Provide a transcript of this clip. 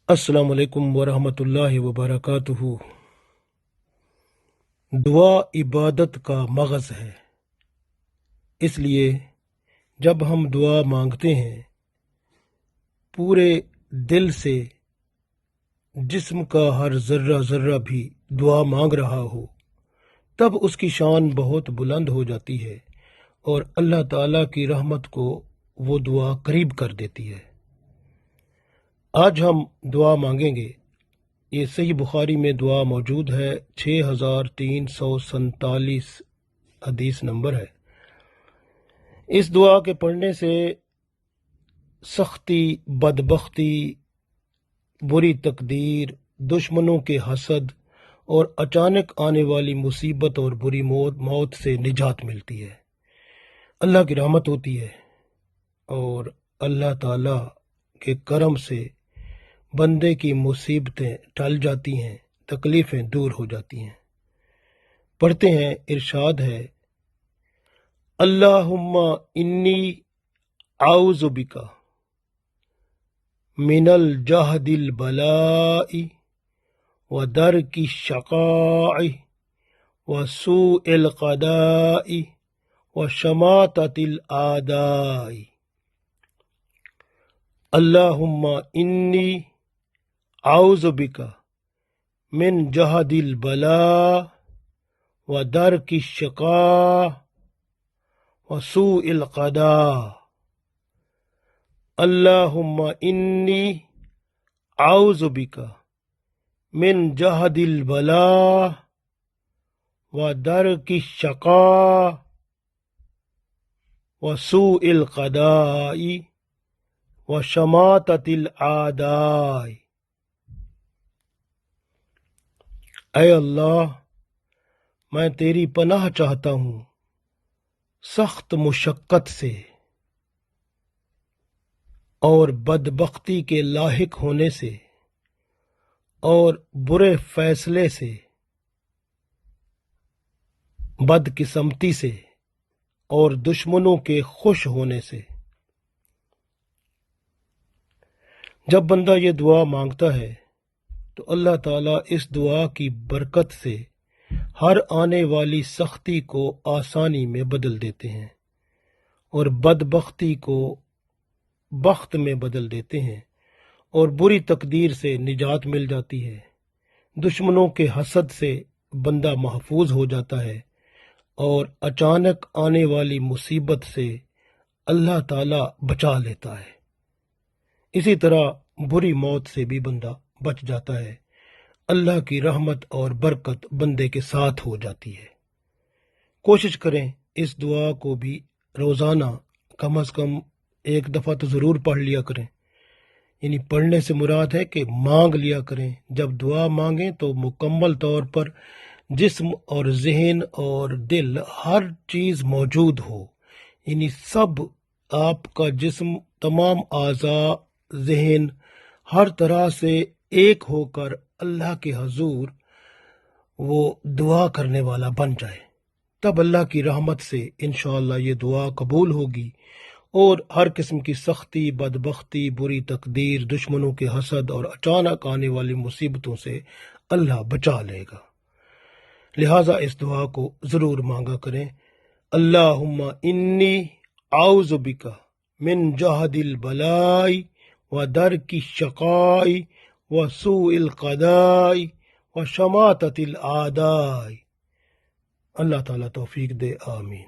السلام علیکم ورحمۃ اللہ وبرکاتہ۔ دعا عبادت کا مغز ہے، اس لیے جب ہم دعا مانگتے ہیں پورے دل سے، جسم کا ہر ذرہ ذرہ بھی دعا مانگ رہا ہو، تب اس کی شان بہت بلند ہو جاتی ہے اور اللہ تعالیٰ کی رحمت کو وہ دعا قریب کر دیتی ہے۔ آج ہم دعا مانگیں گے۔ یہ صحیح بخاری میں دعا موجود ہے، 6347 حدیث نمبر ہے۔ اس دعا کے پڑھنے سے سختی، بدبختی، بری تقدیر، دشمنوں کے حسد اور اچانک آنے والی مصیبت اور بری موت سے نجات ملتی ہے، اللہ کی رحمت ہوتی ہے اور اللہ تعالی کے کرم سے بندے کی مصیبتیں ٹل جاتی ہیں، تکلیفیں دور ہو جاتی ہیں۔ پڑھتے ہیں، ارشاد ہے، اللہم انی اعوذ بک من الجہد البلاء ودرک الشقاء وسوء القضاء وشماتۃ الاعداء۔ اللہم انی اعوذ بک من جہد البلاء ودرک الشقاء وسوء القضاء۔ اللہم انی اعوذ بک من جہد البلاء ودرک الشقاء وسوء القضاء وشماتۃ الاعداء۔ اے اللہ، میں تیری پناہ چاہتا ہوں سخت مشقت سے اور بدبختی کے لاحق ہونے سے اور برے فیصلے سے، بدقسمتی سے اور دشمنوں کے خوش ہونے سے۔ جب بندہ یہ دعا مانگتا ہے تو اللہ تعالیٰ اس دعا کی برکت سے ہر آنے والی سختی کو آسانی میں بدل دیتے ہیں اور بدبختی کو بخت میں بدل دیتے ہیں اور بری تقدیر سے نجات مل جاتی ہے۔ دشمنوں کے حسد سے بندہ محفوظ ہو جاتا ہے اور اچانک آنے والی مصیبت سے اللہ تعالیٰ بچا لیتا ہے۔ اسی طرح بری موت سے بھی بندہ بچ جاتا ہے، اللہ کی رحمت اور برکت بندے کے ساتھ ہو جاتی ہے۔ کوشش کریں اس دعا کو بھی روزانہ کم از کم ایک دفعہ تو ضرور پڑھ لیا کریں، یعنی پڑھنے سے مراد ہے کہ مانگ لیا کریں۔ جب دعا مانگیں تو مکمل طور پر جسم اور ذہن اور دل ہر چیز موجود ہو، یعنی سب آپ کا جسم، تمام اعضاء، ذہن ہر طرح سے ایک ہو کر اللہ کے حضور وہ دعا کرنے والا بن جائے، تب اللہ کی رحمت سے انشاءاللہ یہ دعا قبول ہوگی اور ہر قسم کی سختی، بدبختی، بری تقدیر، دشمنوں کے حسد اور اچانک آنے والی مصیبتوں سے اللہ بچا لے گا۔ لہٰذا اس دعا کو ضرور مانگا کریں۔ اللہم انی اعوذ بک من جہد البلاء ودرک الشقاء وسوء القضاء وشماتۃ الاعداء۔ اللہ تعالیٰ توفیق دے، آمین۔